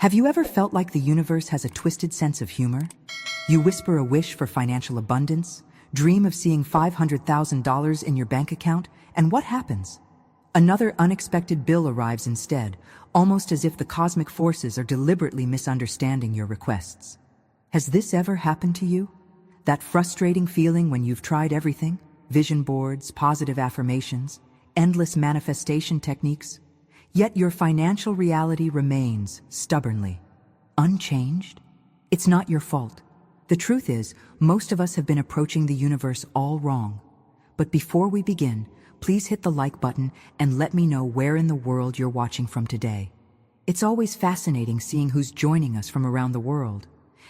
Have you ever felt like the universe has a twisted sense of humor? You whisper a wish for financial abundance, dream of seeing $500,000 in your bank account, and what happens? Another unexpected bill arrives instead, almost as if the cosmic forces are deliberately misunderstanding your requests. Has this ever happened to you? That frustrating feeling when you've tried everything, vision boards, positive affirmations, endless manifestation techniques, yet your financial reality remains stubbornly unchanged? It's not your fault. The truth is, most of us have been approaching the universe all wrong. But before we begin, please hit the like button and let me know where in the world you're watching from today. It's always fascinating seeing who's joining us from around the world.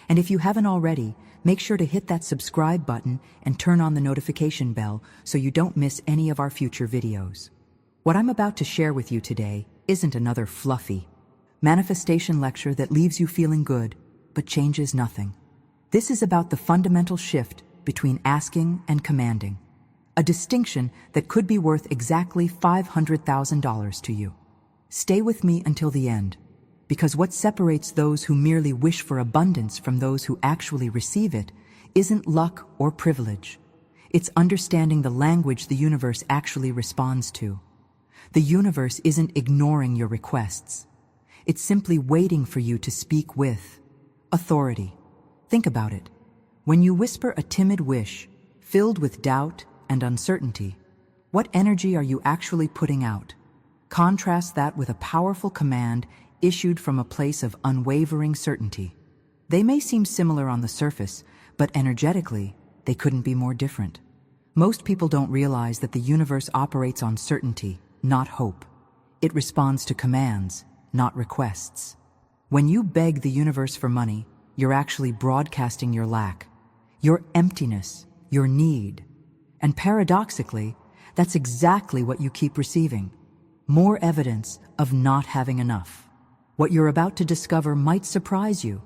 And if you haven't already, make sure to hit that subscribe button and turn on the notification bell so you don't miss any of our future videos. What I'm about to share with you today isn't another fluffy manifestation lecture that leaves you feeling good, but changes nothing. This is about the fundamental shift between asking and commanding, a distinction that could be worth exactly $500,000 to you. Stay with me until the end, because what separates those who merely wish for abundance from those who actually receive it isn't luck or privilege. It's understanding the language the universe actually responds to. The universe isn't ignoring your requests. It's simply waiting for you to speak with authority. Think about it. When you whisper a timid wish, filled with doubt and uncertainty, what energy are you actually putting out? Contrast that with a powerful command issued from a place of unwavering certainty. They may seem similar on the surface, but energetically, they couldn't be more different. Most people don't realize that the universe operates on certainty, not hope. It responds to commands, not requests. When you beg the universe for money, you're actually broadcasting your lack, your emptiness, your need. And paradoxically, that's exactly what you keep receiving. More evidence of not having enough. What you're about to discover might surprise you.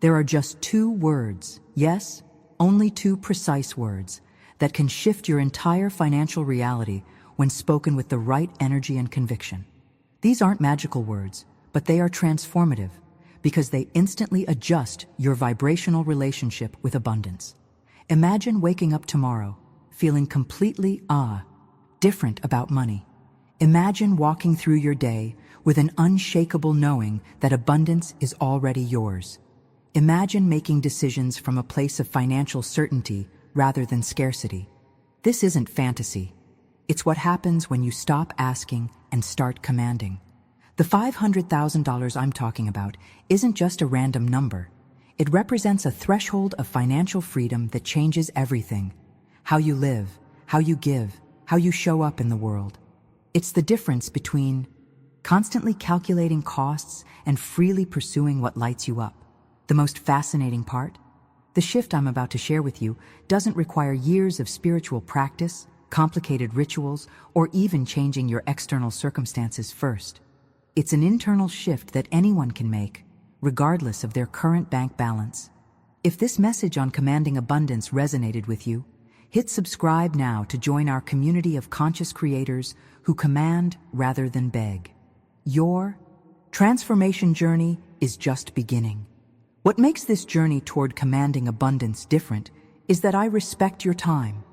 There are just 2 words, yes, only 2 precise words, that can shift your entire financial reality when spoken with the right energy and conviction. These aren't magical words, but they are transformative because they instantly adjust your vibrational relationship with abundance. Imagine waking up tomorrow feeling completely different about money. Imagine walking through your day with an unshakable knowing that abundance is already yours. Imagine making decisions from a place of financial certainty rather than scarcity. This isn't fantasy. It's what happens when you stop asking and start commanding. The $500,000 I'm talking about isn't just a random number. It represents a threshold of financial freedom that changes everything. How you live, how you give, how you show up in the world. It's the difference between constantly calculating costs and freely pursuing what lights you up. The most fascinating part? The shift I'm about to share with you doesn't require years of spiritual practice, complicated rituals, or even changing your external circumstances first. It's an internal shift that anyone can make, regardless of their current bank balance. If this message on commanding abundance resonated with you, hit subscribe now to join our community of conscious creators who command rather than beg. Your transformation journey is just beginning. What makes this journey toward commanding abundance different is that I respect your time.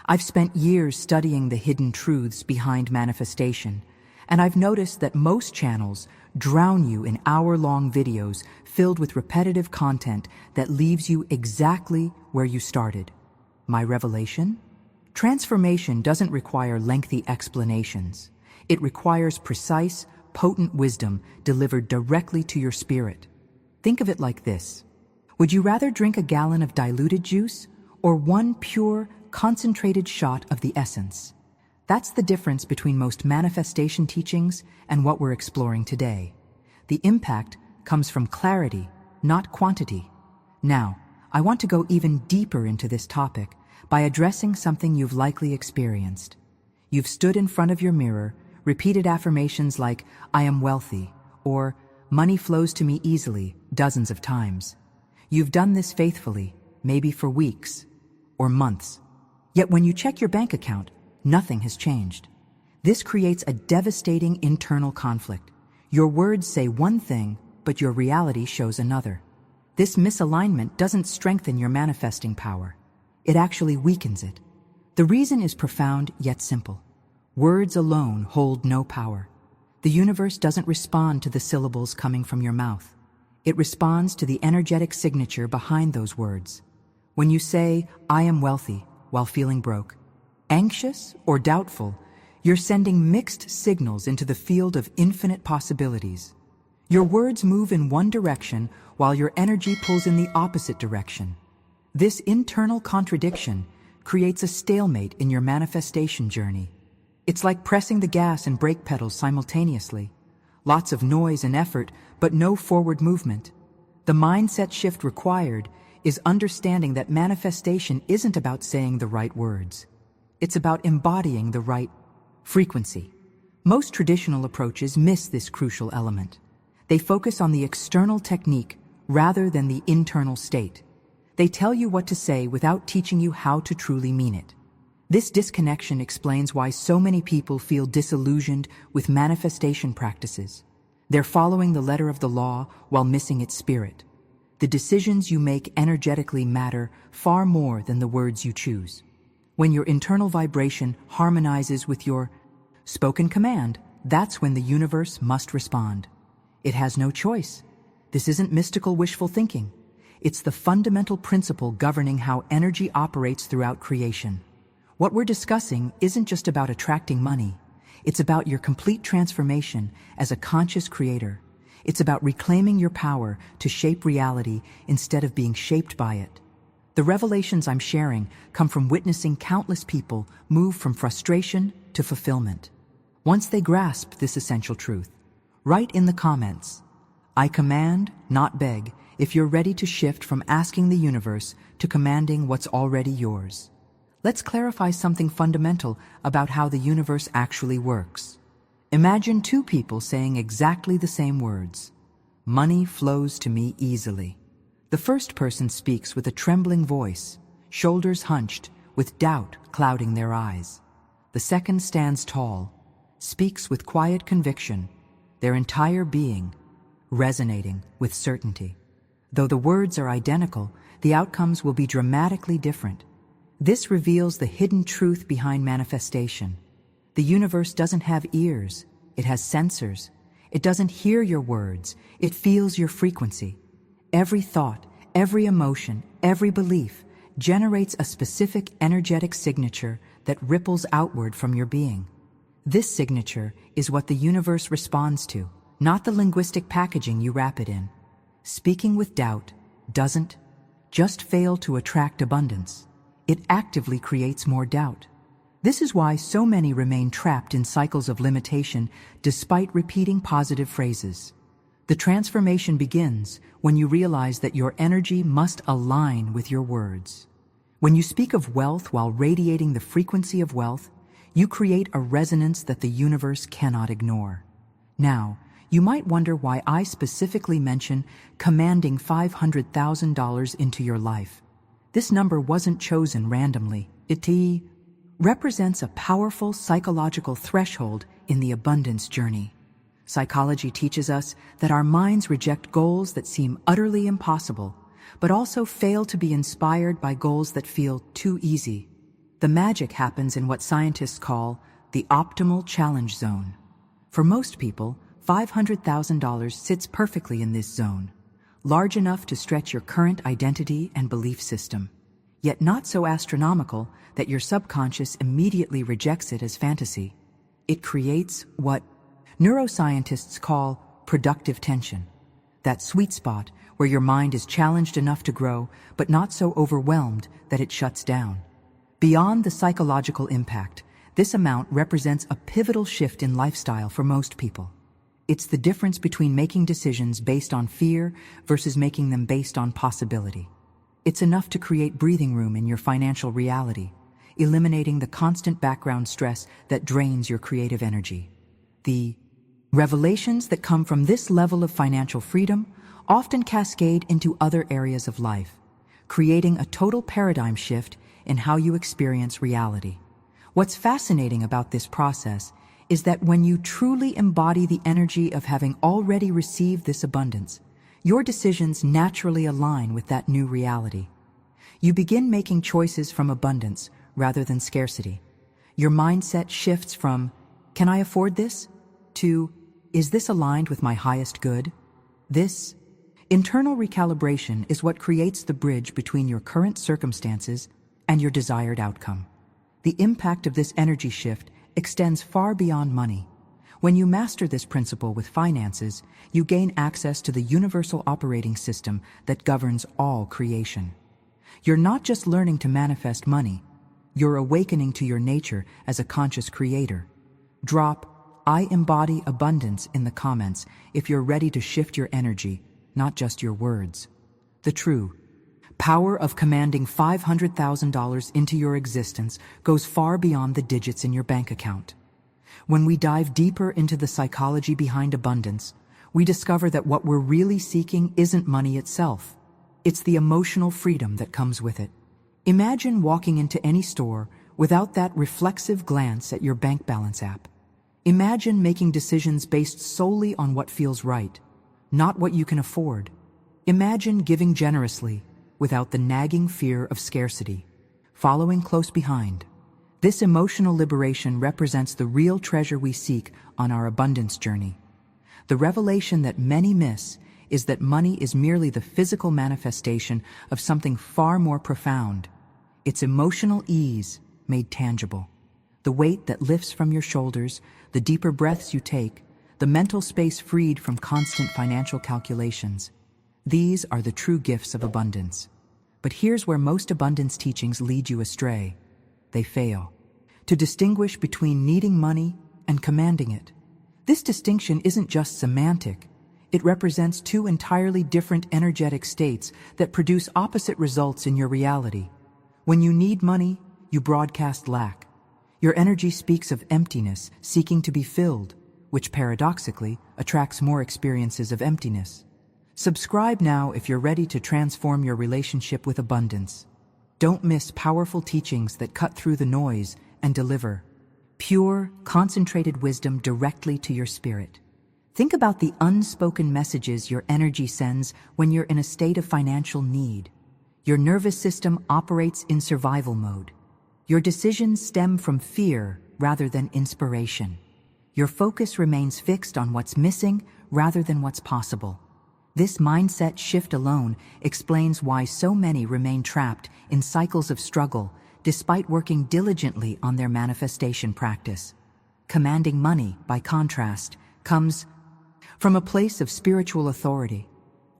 I've spent years studying the hidden truths behind manifestation, and I've noticed that most channels drown you in hour-long videos filled with repetitive content that leaves you exactly where you started. My revelation? Transformation doesn't require lengthy explanations. It requires precise, potent wisdom delivered directly to your spirit. Think of it like this. Would you rather drink a gallon of diluted juice or one pure, concentrated shot of the essence? That's the difference between most manifestation teachings and what we're exploring today. The impact comes from clarity, not quantity. Now, I want to go even deeper into this topic by addressing something you've likely experienced. You've stood in front of your mirror, repeated affirmations like, "I am wealthy," or "Money flows to me easily," dozens of times. You've done this faithfully, maybe for weeks or months. Yet when you check your bank account, nothing has changed. This creates a devastating internal conflict. Your words say one thing, but your reality shows another. This misalignment doesn't strengthen your manifesting power. It actually weakens it. The reason is profound yet simple. Words alone hold no power. The universe doesn't respond to the syllables coming from your mouth. It responds to the energetic signature behind those words. When you say, "I am wealthy," while feeling broke, anxious, or doubtful, you're sending mixed signals into the field of infinite possibilities. Your words move in one direction while your energy pulls in the opposite direction. This internal contradiction creates a stalemate in your manifestation journey. It's like pressing the gas and brake pedals simultaneously. Lots of noise and effort, but no forward movement. The mindset shift required is understanding that manifestation isn't about saying the right words. It's about embodying the right frequency. Most traditional approaches miss this crucial element. They focus on the external technique rather than the internal state. They tell you what to say without teaching you how to truly mean it. This disconnection explains why so many people feel disillusioned with manifestation practices. They're following the letter of the law while missing its spirit. The decisions you make energetically matter far more than the words you choose. When your internal vibration harmonizes with your spoken command, that's when the universe must respond. It has no choice. This isn't mystical wishful thinking. It's the fundamental principle governing how energy operates throughout creation. What we're discussing isn't just about attracting money. It's about your complete transformation as a conscious creator. It's about reclaiming your power to shape reality instead of being shaped by it. The revelations I'm sharing come from witnessing countless people move from frustration to fulfillment. Once they grasp this essential truth, write in the comments, "I command, not beg," if you're ready to shift from asking the universe to commanding what's already yours. Let's clarify something fundamental about how the universe actually works. Imagine two people saying exactly the same words. "Money flows to me easily." The first person speaks with a trembling voice, shoulders hunched, with doubt clouding their eyes. The second stands tall, speaks with quiet conviction, their entire being resonating with certainty. Though the words are identical, the outcomes will be dramatically different. This reveals the hidden truth behind manifestation. The universe doesn't have ears, it has sensors. It doesn't hear your words, it feels your frequency. Every thought, every emotion, every belief generates a specific energetic signature that ripples outward from your being. This signature is what the universe responds to, not the linguistic packaging you wrap it in. Speaking with doubt doesn't just fail to attract abundance. It actively creates more doubt. This is why so many remain trapped in cycles of limitation despite repeating positive phrases. The transformation begins when you realize that your energy must align with your words. When you speak of wealth while radiating the frequency of wealth, you create a resonance that the universe cannot ignore. Now, you might wonder why I specifically mention commanding $500,000 into your life. This number wasn't chosen randomly. It represents a powerful psychological threshold in the abundance journey. Psychology teaches us that our minds reject goals that seem utterly impossible, but also fail to be inspired by goals that feel too easy. The magic happens in what scientists call the optimal challenge zone. For most people, $500,000 sits perfectly in this zone, large enough to stretch your current identity and belief system, yet not so astronomical that your subconscious immediately rejects it as fantasy. It creates what neuroscientists call productive tension, that sweet spot where your mind is challenged enough to grow, but not so overwhelmed that it shuts down. Beyond the psychological impact, this amount represents a pivotal shift in lifestyle for most people. It's the difference between making decisions based on fear versus making them based on possibility. It's enough to create breathing room in your financial reality, eliminating the constant background stress that drains your creative energy. The revelations that come from this level of financial freedom often cascade into other areas of life, creating a total paradigm shift in how you experience reality. What's fascinating about this process is that when you truly embody the energy of having already received this abundance, your decisions naturally align with that new reality. You begin making choices from abundance rather than scarcity. Your mindset shifts from, "Can I afford this?" to, "Is this aligned with my highest good?" This internal recalibration is what creates the bridge between your current circumstances and your desired outcome. The impact of this energy shift extends far beyond money. When you master this principle with finances, you gain access to the universal operating system that governs all creation. You're not just learning to manifest money, you're awakening to your nature as a conscious creator. Drop "I embody abundance" in the comments if you're ready to shift your energy, not just your words. The true power of commanding $500,000 into your existence goes far beyond the digits in your bank account. When we dive deeper into the psychology behind abundance, we discover that what we're really seeking isn't money itself. It's the emotional freedom that comes with it. Imagine walking into any store without that reflexive glance at your bank balance app. Imagine making decisions based solely on what feels right, not what you can afford. Imagine giving generously without the nagging fear of scarcity. Following close behind, this emotional liberation represents the real treasure we seek on our abundance journey. The revelation that many miss is that money is merely the physical manifestation of something far more profound. It's emotional ease made tangible. The weight that lifts from your shoulders, the deeper breaths you take, the mental space freed from constant financial calculations. These are the true gifts of abundance. But here's where most abundance teachings lead you astray. They fail to distinguish between needing money and commanding it. This distinction isn't just semantic. It represents two entirely different energetic states that produce opposite results in your reality. When you need money, you broadcast lack. Your energy speaks of emptiness, seeking to be filled, which paradoxically attracts more experiences of emptiness. Subscribe now if you're ready to transform your relationship with abundance. Don't miss powerful teachings that cut through the noise and deliver pure, concentrated wisdom directly to your spirit. Think about the unspoken messages your energy sends when you're in a state of financial need. Your nervous system operates in survival mode. Your decisions stem from fear rather than inspiration. Your focus remains fixed on what's missing rather than what's possible. This mindset shift alone explains why so many remain trapped in cycles of struggle despite working diligently on their manifestation practice. Commanding money, by contrast, comes from a place of spiritual authority.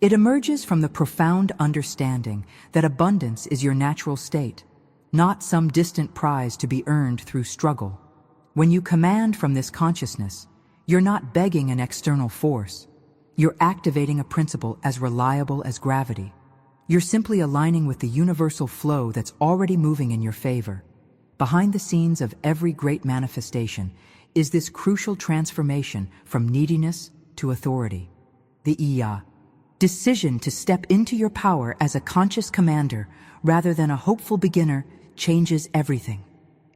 It emerges from the profound understanding that abundance is your natural state, not some distant prize to be earned through struggle. When you command from this consciousness, you're not begging an external force. You're activating a principle as reliable as gravity. You're simply aligning with the universal flow that's already moving in your favor. Behind the scenes of every great manifestation is this crucial transformation from neediness to authority. The decision to step into your power as a conscious commander rather than a hopeful beginner changes everything.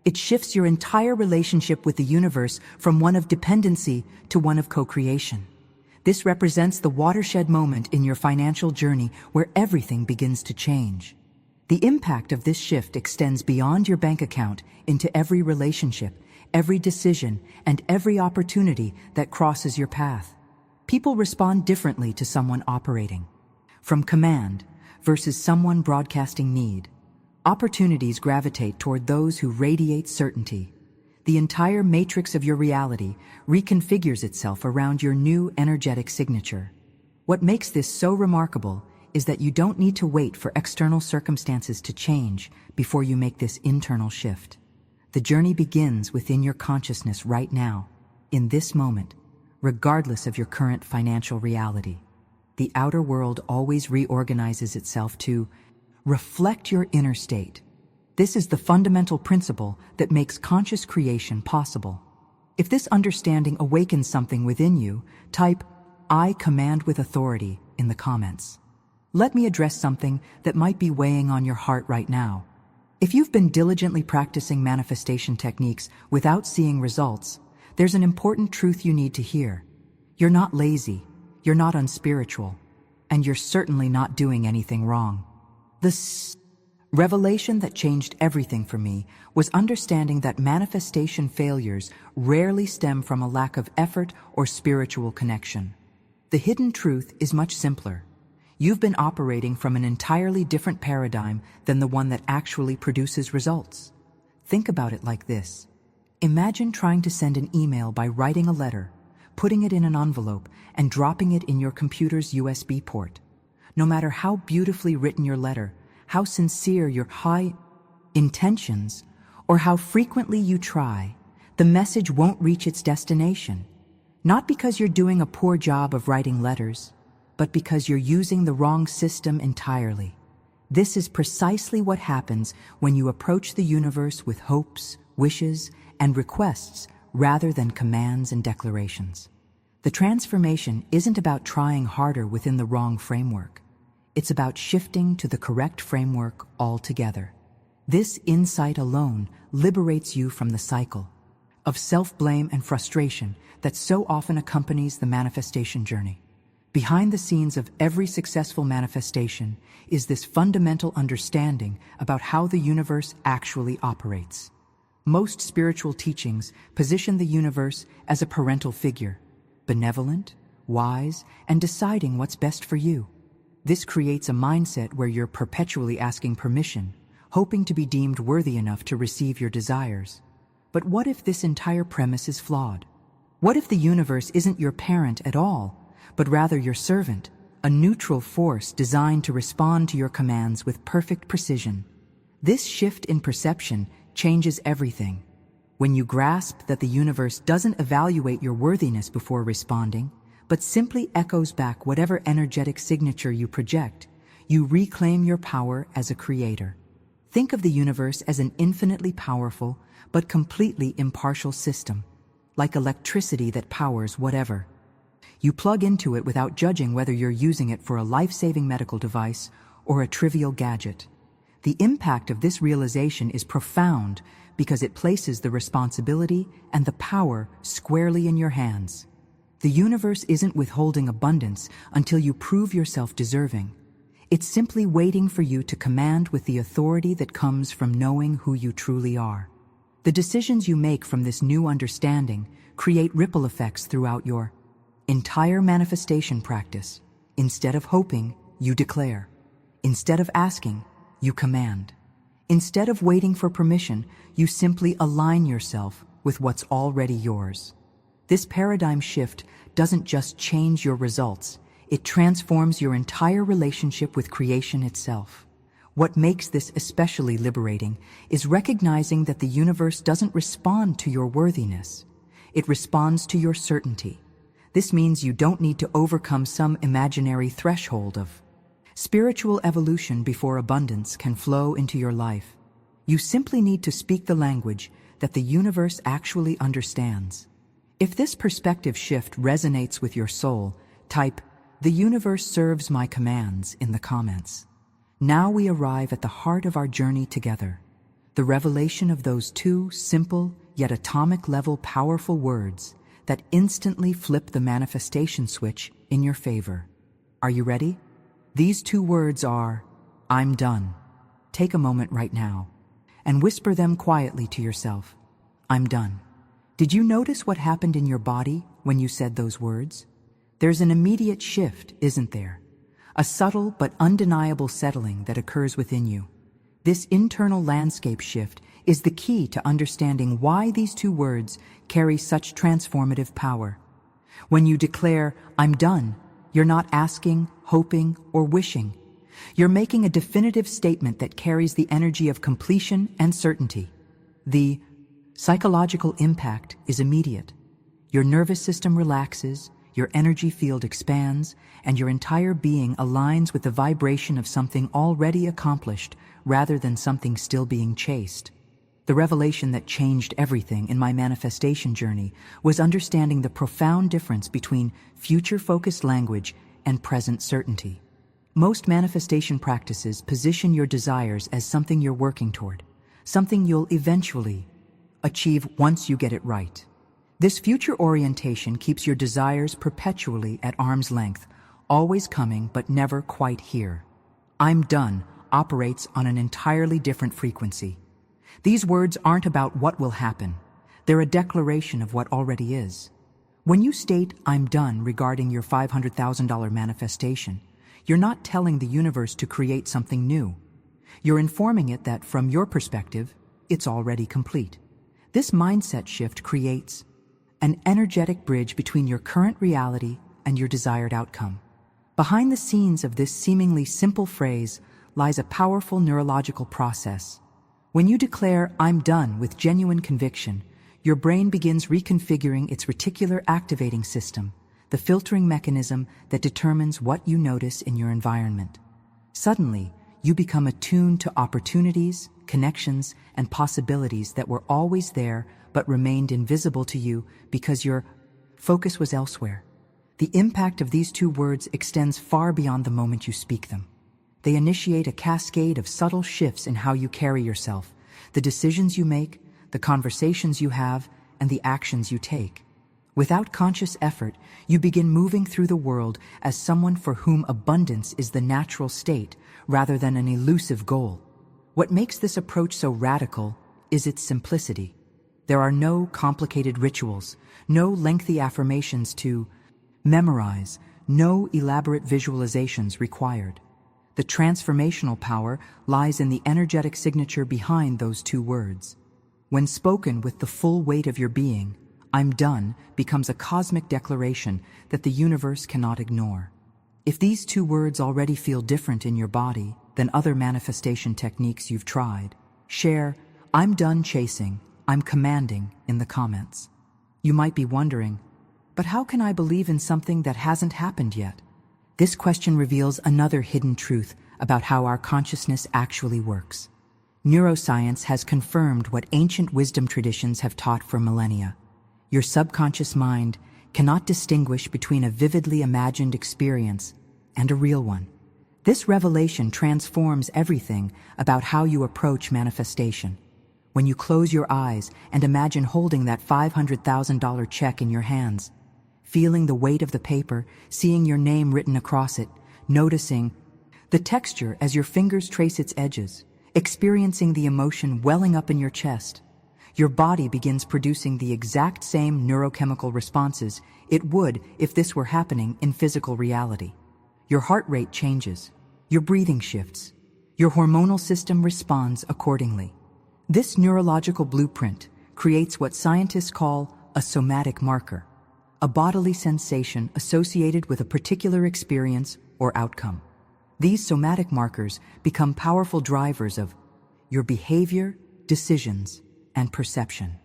It shifts your entire relationship with the universe from one of dependency to one of co-creation. This represents the watershed moment in your financial journey where everything begins to change. The impact of this shift extends beyond your bank account into every relationship, every decision, and every opportunity that crosses your path. People respond differently to someone operating from command versus someone broadcasting need. Opportunities gravitate toward those who radiate certainty. The entire matrix of your reality reconfigures itself around your new energetic signature. What makes this so remarkable is that you don't need to wait for external circumstances to change before you make this internal shift. The journey begins within your consciousness right now, in this moment, regardless of your current financial reality. The outer world always reorganizes itself to reflect your inner state. This is the fundamental principle that makes conscious creation possible. If this understanding awakens something within you, type "I command with authority" in the comments. Let me address something that might be weighing on your heart right now. If you've been diligently practicing manifestation techniques without seeing results, there's an important truth you need to hear. You're not lazy, you're not unspiritual, and you're certainly not doing anything wrong. The revelation that changed everything for me was understanding that manifestation failures rarely stem from a lack of effort or spiritual connection. The hidden truth is much simpler. You've been operating from an entirely different paradigm than the one that actually produces results. Think about it like this. Imagine trying to send an email by writing a letter, putting it in an envelope, and dropping it in your computer's USB port. No matter how beautifully written your letter, how sincere your high intentions, or how frequently you try, the message won't reach its destination. Not because you're doing a poor job of writing letters, but because you're using the wrong system entirely. This is precisely what happens when you approach the universe with hopes, wishes, and requests rather than commands and declarations. The transformation isn't about trying harder within the wrong framework. It's about shifting to the correct framework altogether. This insight alone liberates you from the cycle of self-blame and frustration that so often accompanies the manifestation journey. Behind the scenes of every successful manifestation is this fundamental understanding about how the universe actually operates. Most spiritual teachings position the universe as a parental figure, benevolent, wise, and deciding what's best for you. This creates a mindset where you're perpetually asking permission, hoping to be deemed worthy enough to receive your desires. But what if this entire premise is flawed? What if the universe isn't your parent at all, but rather your servant, a neutral force designed to respond to your commands with perfect precision? This shift in perception changes everything. When you grasp that the universe doesn't evaluate your worthiness before responding, but simply echoes back whatever energetic signature you project, you reclaim your power as a creator. Think of the universe as an infinitely powerful, but completely impartial system, like electricity that powers whatever. You plug into it without judging whether you're using it for a life-saving medical device or a trivial gadget. The impact of this realization is profound because it places the responsibility and the power squarely in your hands. The universe isn't withholding abundance until you prove yourself deserving. It's simply waiting for you to command with the authority that comes from knowing who you truly are. The decisions you make from this new understanding create ripple effects throughout your entire manifestation practice. Instead of hoping, you declare. Instead of asking, you command. Instead of waiting for permission, you simply align yourself with what's already yours. This paradigm shift doesn't just change your results, it transforms your entire relationship with creation itself. What makes this especially liberating is recognizing that the universe doesn't respond to your worthiness. It responds to your certainty. This means you don't need to overcome some imaginary threshold of spiritual evolution before abundance can flow into your life. You simply need to speak the language that the universe actually understands. If this perspective shift resonates with your soul, type, "The universe serves my commands," in the comments. Now we arrive at the heart of our journey together, the revelation of those two simple yet atomic-level powerful words that instantly flip the manifestation switch in your favor. Are you ready? These two words are, "I'm done." Take a moment right now and whisper them quietly to yourself. I'm done. Did you notice what happened in your body when you said those words? There's an immediate shift, isn't there? A subtle but undeniable settling that occurs within you. This internal landscape shift is the key to understanding why these two words carry such transformative power. When you declare, "I'm done," you're not asking, hoping, or wishing. You're making a definitive statement that carries the energy of completion and certainty. The psychological impact is immediate. Your nervous system relaxes, your energy field expands, and your entire being aligns with the vibration of something already accomplished rather than something still being chased. The revelation that changed everything in my manifestation journey was understanding the profound difference between future-focused language and present certainty. Most manifestation practices position your desires as something you're working toward, something you'll eventually achieve once you get it right. This future orientation keeps your desires perpetually at arm's length, always coming but never quite here. "I'm done" operates on an entirely different frequency. These words aren't about what will happen. They're a declaration of what already is. When you state, "I'm done" regarding your $500,000 manifestation, you're not telling the universe to create something new. You're informing it that, from your perspective, it's already complete. This mindset shift creates an energetic bridge between your current reality and your desired outcome. Behind the scenes of this seemingly simple phrase lies a powerful neurological process. When you declare, "I'm done" with genuine conviction, your brain begins reconfiguring its reticular activating system, the filtering mechanism that determines what you notice in your environment. Suddenly, you become attuned to opportunities, connections, and possibilities that were always there but remained invisible to you because your focus was elsewhere. The impact of these two words extends far beyond the moment you speak them. They initiate a cascade of subtle shifts in how you carry yourself, the decisions you make, the conversations you have, and the actions you take. Without conscious effort, you begin moving through the world as someone for whom abundance is the natural state rather than an elusive goal. What makes this approach so radical is its simplicity. There are no complicated rituals, no lengthy affirmations to memorize, no elaborate visualizations required. The transformational power lies in the energetic signature behind those two words. When spoken with the full weight of your being, "I'm done" becomes a cosmic declaration that the universe cannot ignore. If these two words already feel different in your body than other manifestation techniques you've tried, share "I'm done chasing, I'm commanding" in the comments. You might be wondering, but how can I believe in something that hasn't happened yet? This question reveals another hidden truth about how our consciousness actually works. Neuroscience has confirmed what ancient wisdom traditions have taught for millennia. Your subconscious mind cannot distinguish between a vividly imagined experience and a real one. This revelation transforms everything about how you approach manifestation. When you close your eyes and imagine holding that $500,000 check in your hands, feeling the weight of the paper, seeing your name written across it, noticing the texture as your fingers trace its edges, experiencing the emotion welling up in your chest, your body begins producing the exact same neurochemical responses it would if this were happening in physical reality. Your heart rate changes, your breathing shifts, your hormonal system responds accordingly. This neurological blueprint creates what scientists call a somatic marker, a bodily sensation associated with a particular experience or outcome. These somatic markers become powerful drivers of your behavior, decisions, and perception.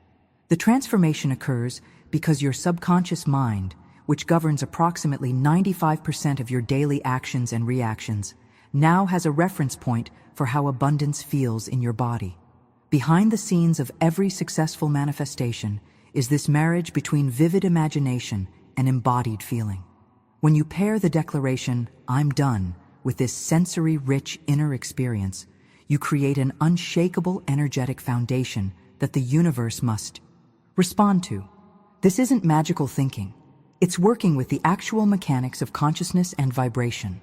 The transformation occurs because your subconscious mind, which governs approximately 95% of your daily actions and reactions, now has a reference point for how abundance feels in your body. Behind the scenes of every successful manifestation is this marriage between vivid imagination and embodied feeling. When you pair the declaration, "I'm done," with this sensory-rich inner experience, you create an unshakable energetic foundation that the universe must respond to. This isn't magical thinking. It's working with the actual mechanics of consciousness and vibration.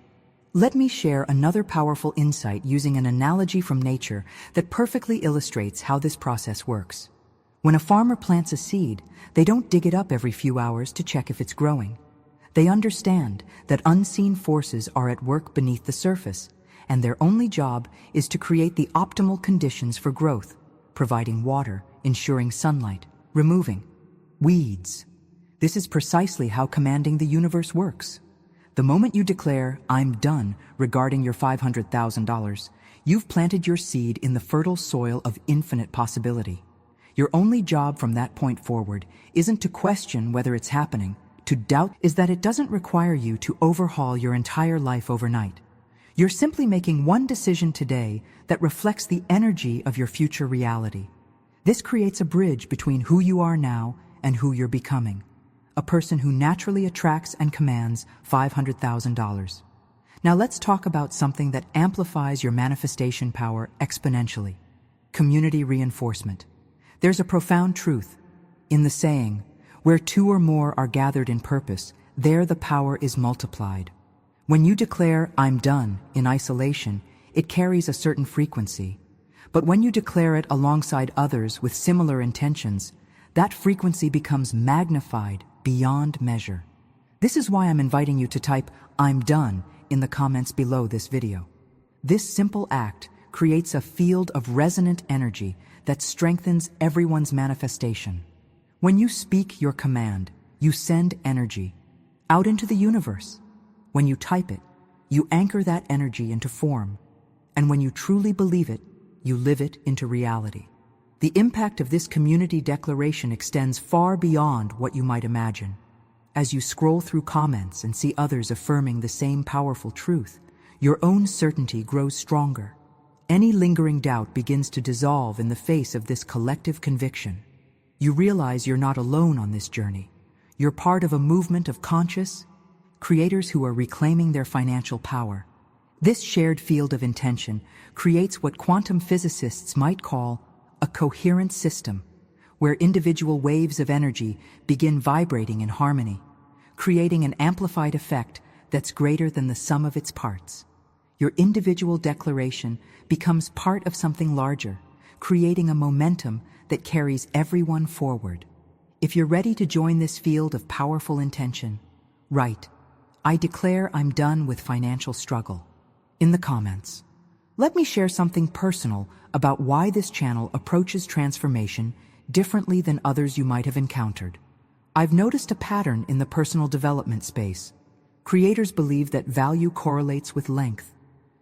Let me share another powerful insight using an analogy from nature that perfectly illustrates how this process works. When a farmer plants a seed, they don't dig it up every few hours to check if it's growing. They understand that unseen forces are at work beneath the surface, and their only job is to create the optimal conditions for growth, providing water, ensuring sunlight, removing weeds. This is precisely how commanding the universe works. The moment you declare, "I'm done," regarding your $500,000, you've planted your seed in the fertile soil of infinite possibility. Your only job from that point forward isn't to question whether it's happening. To doubt is that it doesn't require you to overhaul your entire life overnight. You're simply making one decision today that reflects the energy of your future reality. This creates a bridge between who you are now and who you're becoming, a person who naturally attracts and commands $500,000. Now let's talk about something that amplifies your manifestation power exponentially: community reinforcement. There's a profound truth in the saying, Where two or more are gathered in purpose, there the power is multiplied. When you declare, "I'm done," in isolation, it carries a certain frequency. But when you declare it alongside others with similar intentions, that frequency becomes magnified beyond measure. This is why I'm inviting you to type, "I'm done," in the comments below this video. This simple act creates a field of resonant energy that strengthens everyone's manifestation. When you speak your command, you send energy out into the universe. When you type it, you anchor that energy into form. And when you truly believe it, you live it into reality. The impact of this community declaration extends far beyond what you might imagine. As you scroll through comments and see others affirming the same powerful truth, your own certainty grows stronger. Any lingering doubt begins to dissolve in the face of this collective conviction. You realize you're not alone on this journey. You're part of a movement of conscious creators who are reclaiming their financial power. This shared field of intention creates what quantum physicists might call a coherent system, where individual waves of energy begin vibrating in harmony, creating an amplified effect that's greater than the sum of its parts. Your individual declaration becomes part of something larger, creating a momentum that carries everyone forward. If you're ready to join this field of powerful intention, write, "I declare I'm done with financial struggle," in the comments. Let me share something personal about why this channel approaches transformation differently than others you might have encountered. I've noticed a pattern in the personal development space. Creators believe that value correlates with length,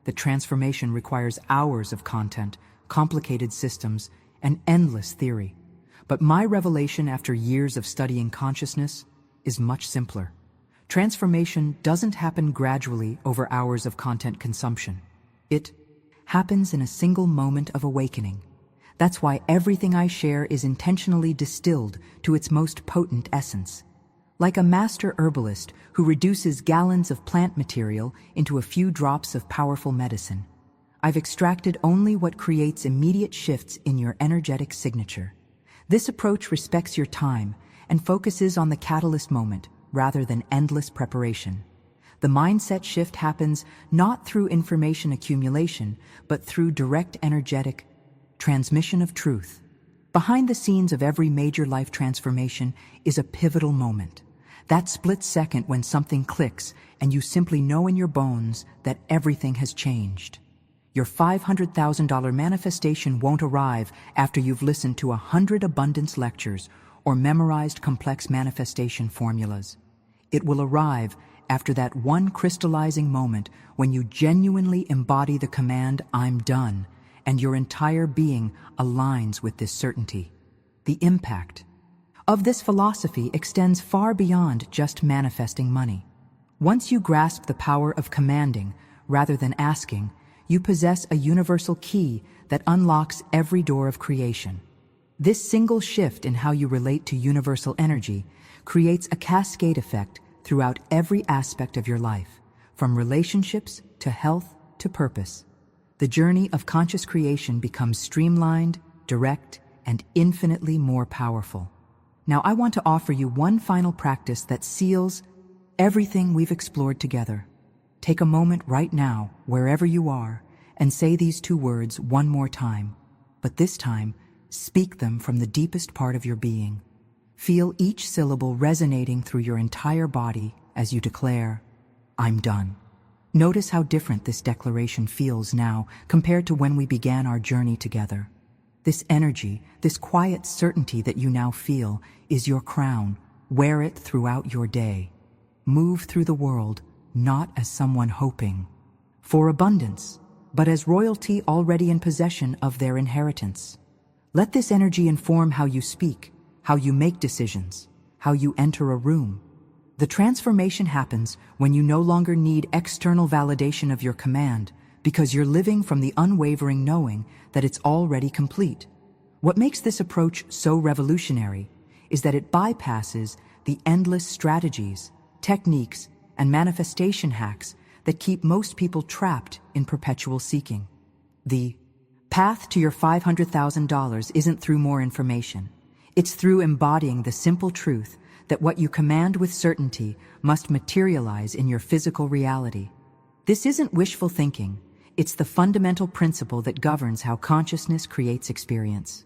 that transformation requires hours of content, complicated systems, and endless theory. But my revelation after years of studying consciousness is much simpler. Transformation doesn't happen gradually over hours of content consumption. It happens in a single moment of awakening. That's why everything I share is intentionally distilled to its most potent essence. Like a master herbalist who reduces gallons of plant material into a few drops of powerful medicine, I've extracted only what creates immediate shifts in your energetic signature. This approach respects your time and focuses on the catalyst moment rather than endless preparation. The mindset shift happens not through information accumulation, but through direct energetic transmission of truth. Behind the scenes of every major life transformation is a pivotal moment. That split second when something clicks and you simply know in your bones that everything has changed. Your $500,000 manifestation won't arrive after you've listened to 100 abundance lectures or memorized complex manifestation formulas. It will arrive after that one crystallizing moment when you genuinely embody the command, "I'm done," and your entire being aligns with this certainty. The impact of this philosophy extends far beyond just manifesting money. Once you grasp the power of commanding rather than asking, you possess a universal key that unlocks every door of creation. This single shift in how you relate to universal energy creates a cascade effect throughout every aspect of your life, from relationships to health to purpose. The journey of conscious creation becomes streamlined, direct, and infinitely more powerful. Now, I want to offer you one final practice that seals everything we've explored together. Take a moment right now, wherever you are, and say these two words one more time. But this time, speak them from the deepest part of your being. Feel each syllable resonating through your entire body as you declare, "I'm done." Notice how different this declaration feels now compared to when we began our journey together. This energy, this quiet certainty that you now feel, is your crown. Wear it throughout your day. Move through the world, not as someone hoping for abundance, but as royalty already in possession of their inheritance. Let this energy inform how you speak, how you make decisions, how you enter a room. The transformation happens when you no longer need external validation of your command, because you're living from the unwavering knowing that it's already complete. What makes this approach so revolutionary is that it bypasses the endless strategies, techniques, and manifestation hacks that keep most people trapped in perpetual seeking. The path to your $500,000 isn't through more information. It's through embodying the simple truth that what you command with certainty must materialize in your physical reality. This isn't wishful thinking, it's the fundamental principle that governs how consciousness creates experience.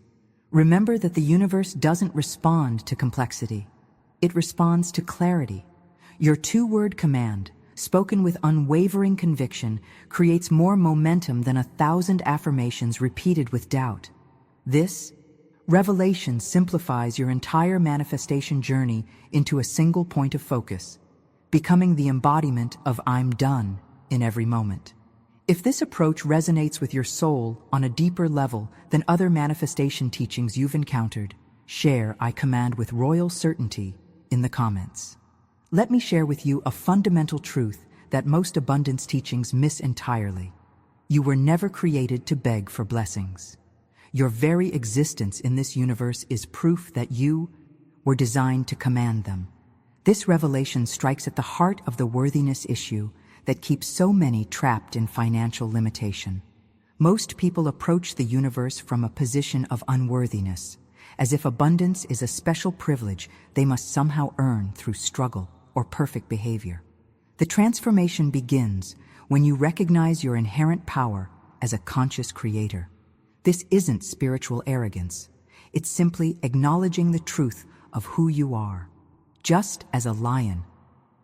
Remember that the universe doesn't respond to complexity. It responds to clarity. Your two-word command, spoken with unwavering conviction, creates more momentum than 1,000 affirmations repeated with doubt. This revelation simplifies your entire manifestation journey into a single point of focus, becoming the embodiment of "I'm done" in every moment. If this approach resonates with your soul on a deeper level than other manifestation teachings you've encountered, share "I command" with royal certainty in the comments. Let me share with you a fundamental truth that most abundance teachings miss entirely. You were never created to beg for blessings. Your very existence in this universe is proof that you were designed to command them. This revelation strikes at the heart of the worthiness issue that keeps so many trapped in financial limitation. Most people approach the universe from a position of unworthiness, as if abundance is a special privilege they must somehow earn through struggle or perfect behavior. The transformation begins when you recognize your inherent power as a conscious creator. This isn't spiritual arrogance. It's simply acknowledging the truth of who you are. Just as a lion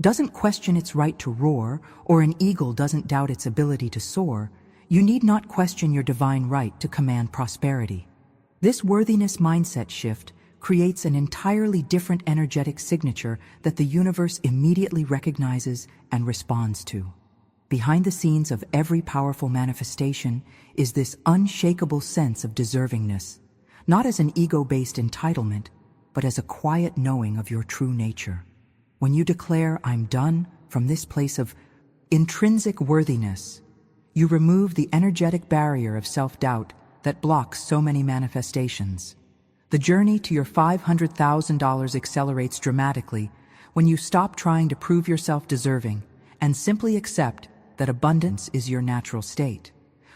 doesn't question its right to roar, or an eagle doesn't doubt its ability to soar, you need not question your divine right to command prosperity. This worthiness mindset shift creates an entirely different energetic signature that the universe immediately recognizes and responds to. Behind the scenes of every powerful manifestation is this unshakable sense of deservingness, not as an ego-based entitlement, but as a quiet knowing of your true nature. When you declare "I'm done" from this place of intrinsic worthiness, you remove the energetic barrier of self-doubt that blocks so many manifestations. The journey to your $500,000 accelerates dramatically when you stop trying to prove yourself deserving and simply accept that abundance is your natural state.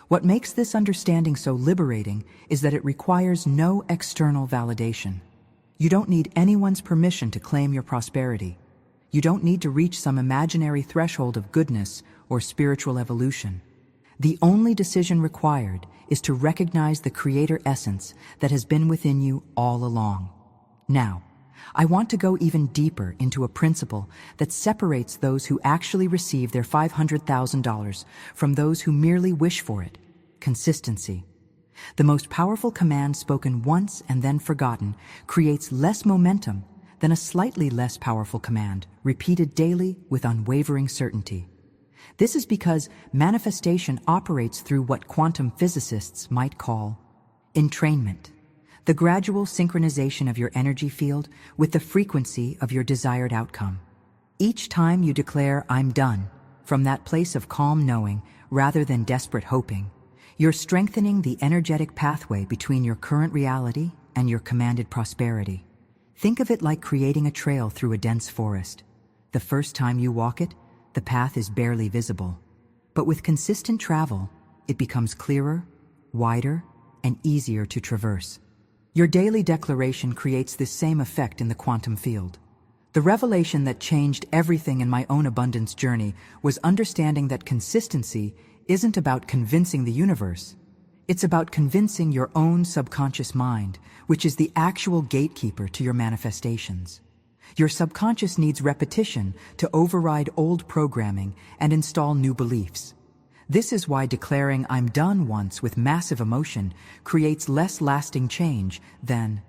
What makes this understanding so liberating is that it requires no external validation. You don't need anyone's permission to claim your prosperity. You don't need to reach some imaginary threshold of goodness or spiritual evolution. The only decision required is to recognize the creator essence that has been within you all along. Now, I want to go even deeper into a principle that separates those who actually receive their $500,000 from those who merely wish for it: consistency. The most powerful command spoken once and then forgotten creates less momentum than a slightly less powerful command repeated daily with unwavering certainty. This is because manifestation operates through what quantum physicists might call entrainment, the gradual synchronization of your energy field with the frequency of your desired outcome. Each time you declare "I'm done" from that place of calm knowing rather than desperate hoping, you're strengthening the energetic pathway between your current reality and your commanded prosperity. Think of it like creating a trail through a dense forest. The first time you walk it, the path is barely visible. But with consistent travel, it becomes clearer, wider, and easier to traverse. Your daily declaration creates this same effect in the quantum field. The revelation that changed everything in my own abundance journey was understanding that consistency isn't about convincing the universe. It's about convincing your own subconscious mind, which is the actual gatekeeper to your manifestations. Your subconscious needs repetition to override old programming and install new beliefs. This is why declaring "I'm done" once with massive emotion creates less lasting change than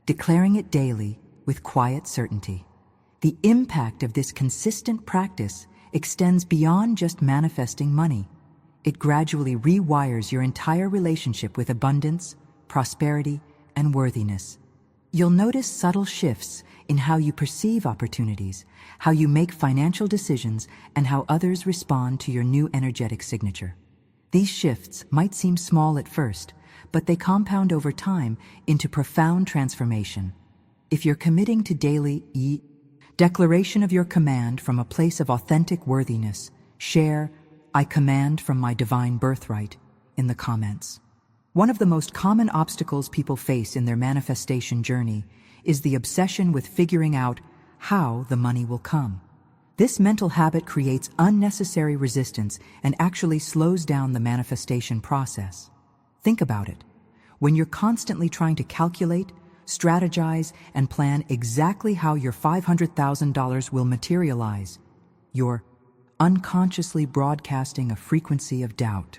declaring it daily with quiet certainty. The impact of this consistent practice extends beyond just manifesting money. It gradually rewires your entire relationship with abundance, prosperity, and worthiness. You'll notice subtle shifts in how you perceive opportunities, how you make financial decisions, and how others respond to your new energetic signature. These shifts might seem small at first, but they compound over time into profound transformation. If you're committing to daily declaration of your command from a place of authentic worthiness, share "I command from my divine birthright" in the comments. One of the most common obstacles people face in their manifestation journey is the obsession with figuring out how the money will come. This mental habit creates unnecessary resistance and actually slows down the manifestation process. Think about it. When you're constantly trying to calculate, strategize, and plan exactly how your $500,000 will materialize, you're unconsciously broadcasting a frequency of doubt.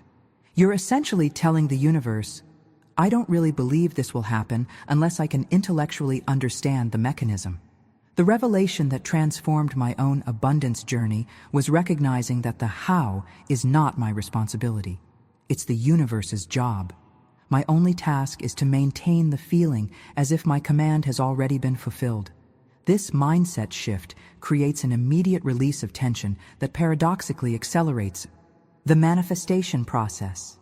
You're essentially telling the universe, I don't really believe this will happen unless I can intellectually understand the mechanism. The revelation that transformed my own abundance journey was recognizing that the how is not my responsibility. It's the universe's job. My only task is to maintain the feeling as if my command has already been fulfilled. This mindset shift creates an immediate release of tension that paradoxically accelerates the manifestation process.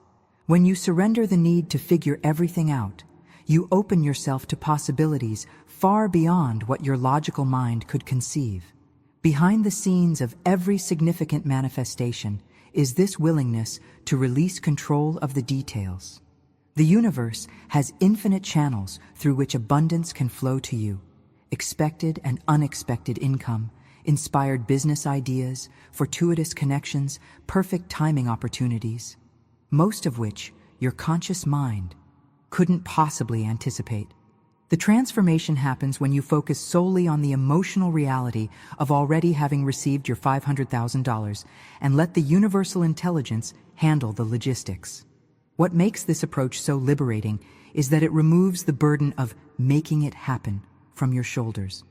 When you surrender the need to figure everything out, you open yourself to possibilities far beyond what your logical mind could conceive. Behind the scenes of every significant manifestation is this willingness to release control of the details. The universe has infinite channels through which abundance can flow to you. Expected and unexpected income, inspired business ideas, fortuitous connections, perfect timing opportunities, most of which your conscious mind couldn't possibly anticipate. The transformation happens when you focus solely on the emotional reality of already having received your $500,000 and let the universal intelligence handle the logistics. What makes this approach so liberating is that it removes the burden of making it happen from your shoulders.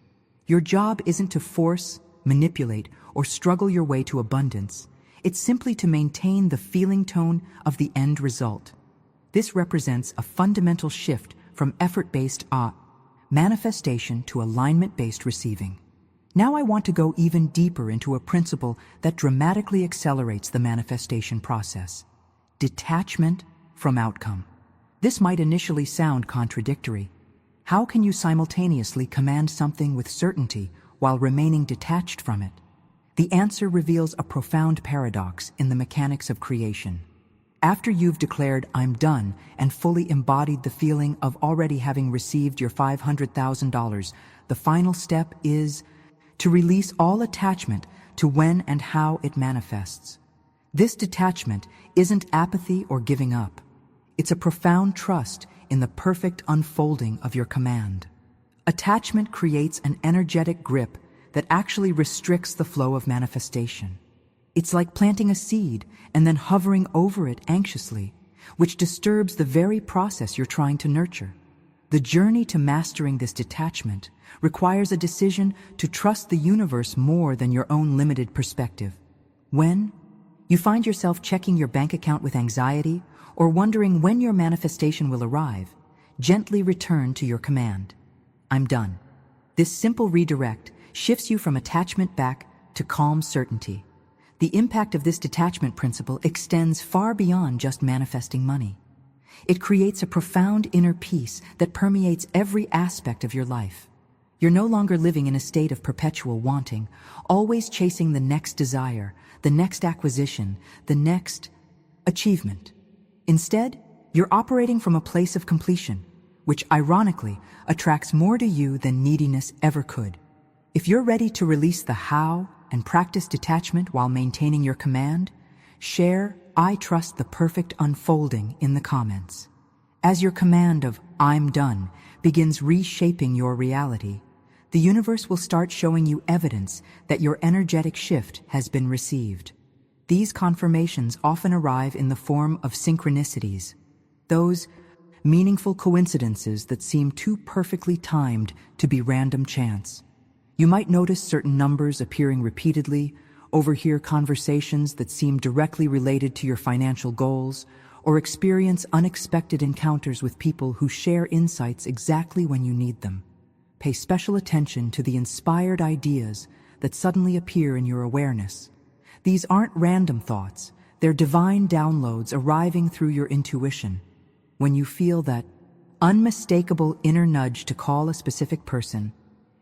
Your job isn't to force, manipulate, or struggle your way to abundance. It's simply to maintain the feeling tone of the end result. This represents a fundamental shift from effort-based manifestation to alignment-based receiving. Now I want to go even deeper into a principle that dramatically accelerates the manifestation process: detachment from outcome. This might initially sound contradictory. How can you simultaneously command something with certainty while remaining detached from it? The answer reveals a profound paradox in the mechanics of creation. After you've declared, I'm done, and fully embodied the feeling of already having received your $500,000, the final step is to release all attachment to when and how it manifests. This detachment isn't apathy or giving up. It's a profound trust in the perfect unfolding of your command. Attachment creates an energetic grip that actually restricts the flow of manifestation. It's like planting a seed and then hovering over it anxiously, which disturbs the very process you're trying to nurture. The journey to mastering this detachment requires a decision to trust the universe more than your own limited perspective. When you find yourself checking your bank account with anxiety or wondering when your manifestation will arrive, gently return to your command. I'm done. This simple redirect shifts you from attachment back to calm certainty. The impact of this detachment principle extends far beyond just manifesting money. It creates a profound inner peace that permeates every aspect of your life. You're no longer living in a state of perpetual wanting, always chasing the next desire, the next acquisition, the next achievement. Instead, you're operating from a place of completion, which ironically attracts more to you than neediness ever could. If you're ready to release the how and practice detachment while maintaining your command, share I trust the perfect unfolding in the comments. As your command of I'm done begins reshaping your reality, the universe will start showing you evidence that your energetic shift has been received. These confirmations often arrive in the form of synchronicities, those meaningful coincidences that seem too perfectly timed to be random chance. You might notice certain numbers appearing repeatedly, overhear conversations that seem directly related to your financial goals, or experience unexpected encounters with people who share insights exactly when you need them. Pay special attention to the inspired ideas that suddenly appear in your awareness. These aren't random thoughts, they're divine downloads arriving through your intuition. When you feel that unmistakable inner nudge to call a specific person,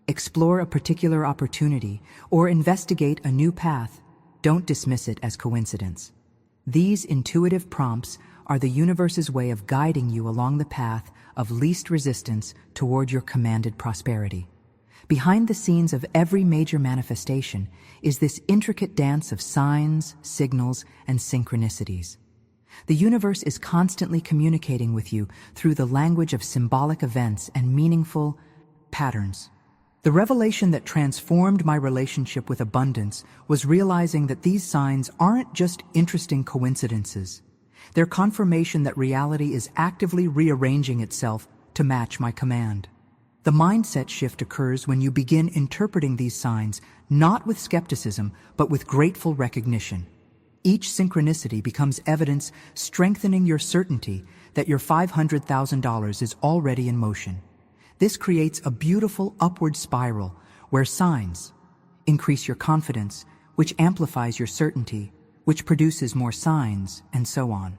explore a particular opportunity, or investigate a new path, don't dismiss it as coincidence. These intuitive prompts are the universe's way of guiding you along the path of least resistance toward your commanded prosperity. Behind the scenes of every major manifestation is this intricate dance of signs, signals, and synchronicities. The universe is constantly communicating with you through the language of symbolic events and meaningful patterns. The revelation that transformed my relationship with abundance was realizing that these signs aren't just interesting coincidences. They're confirmation that reality is actively rearranging itself to match my command. The mindset shift occurs when you begin interpreting these signs not with skepticism, but with grateful recognition. Each synchronicity becomes evidence strengthening your certainty that your $500,000 is already in motion. This creates a beautiful upward spiral where signs increase your confidence, which amplifies your certainty, which produces more signs, and so on.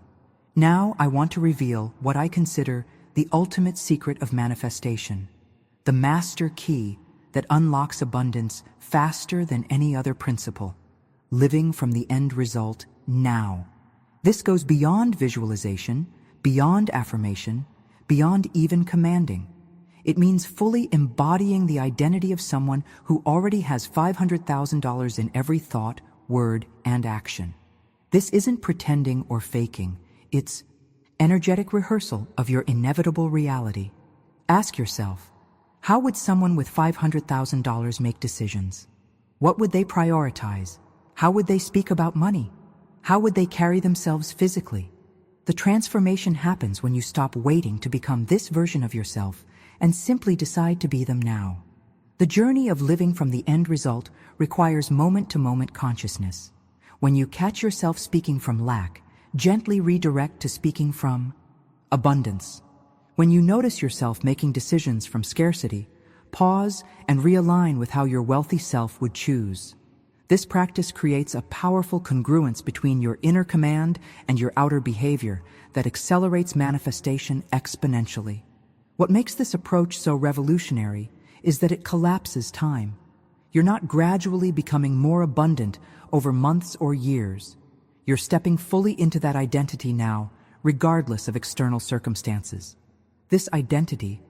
Now I want to reveal what I consider the ultimate secret of manifestation, the master key that unlocks abundance faster than any other principle: living from the end result now. This goes beyond visualization, beyond affirmation, beyond even commanding. It means fully embodying the identity of someone who already has $500,000 in every thought, word, and action. This isn't pretending or faking. It's energetic rehearsal of your inevitable reality. Ask yourself, how would someone with $500,000 make decisions? What would they prioritize? How would they speak about money? How would they carry themselves physically? The transformation happens when you stop waiting to become this version of yourself and simply decide to be them now. The journey of living from the end result requires moment-to-moment consciousness. When you catch yourself speaking from lack, gently redirect to speaking from abundance. When you notice yourself making decisions from scarcity, pause and realign with how your wealthy self would choose. This practice creates a powerful congruence between your inner command and your outer behavior that accelerates manifestation exponentially. What makes this approach so revolutionary is that it collapses time. You're not gradually becoming more abundant over months or years. You're stepping fully into that identity now, regardless of external circumstances. This identity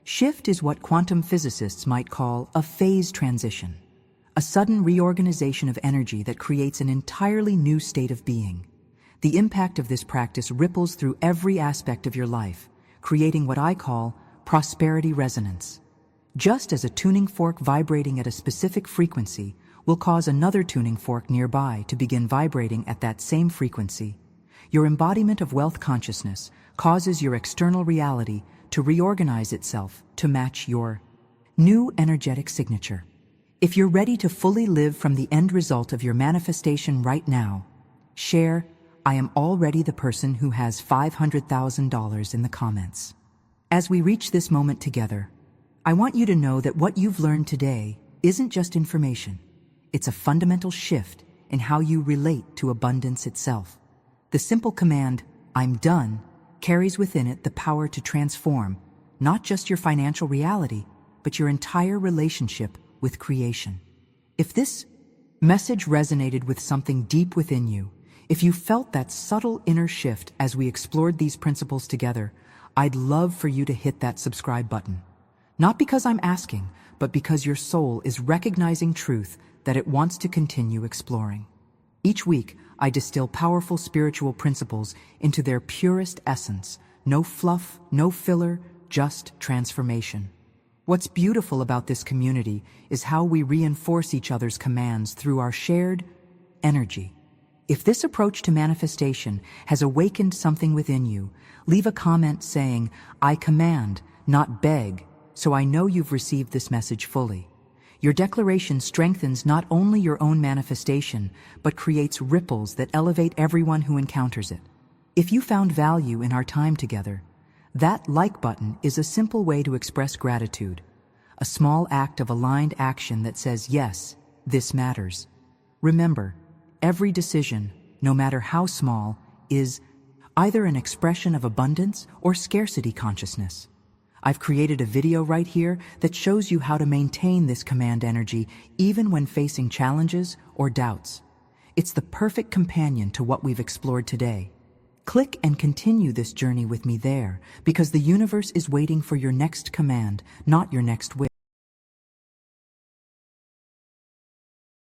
shift is what quantum physicists might call a phase transition, a sudden reorganization of energy that creates an entirely new state of being. The impact of this practice ripples through every aspect of your life, creating what I call prosperity resonance. Just as a tuning fork vibrating at a specific frequency will cause another tuning fork nearby to begin vibrating at that same frequency, your embodiment of wealth consciousness causes your external reality to reorganize itself to match your new energetic signature. If you're ready to fully live from the end result of your manifestation right now, share, "I am already the person who has $500,000" in the comments. As we reach this moment together, I want you to know that what you've learned today isn't just information. It's a fundamental shift in how you relate to abundance itself. The simple command, "I'm done," carries within it the power to transform not just your financial reality, but your entire relationship with creation. If this message resonated with something deep within you, if you felt that subtle inner shift as we explored these principles together, I'd love for you to hit that subscribe button. Not because I'm asking, but because your soul is recognizing truth that it wants to continue exploring. Each week, I distill powerful spiritual principles into their purest essence. No fluff, no filler, just transformation. What's beautiful about this community is how we reinforce each other's commands through our shared energy. If this approach to manifestation has awakened something within you, leave a comment saying, "I command, not beg," so I know you've received this message fully. Your declaration strengthens not only your own manifestation, but creates ripples that elevate everyone who encounters it. If you found value in our time together, that like button is a simple way to express gratitude, a small act of aligned action that says, "Yes, this matters." Remember, every decision, no matter how small, is either an expression of abundance or scarcity consciousness. I've created a video right here that shows you how to maintain this command energy even when facing challenges or doubts. It's the perfect companion to what we've explored today. Click and continue this journey with me there, because the universe is waiting for your next command, not your next wish.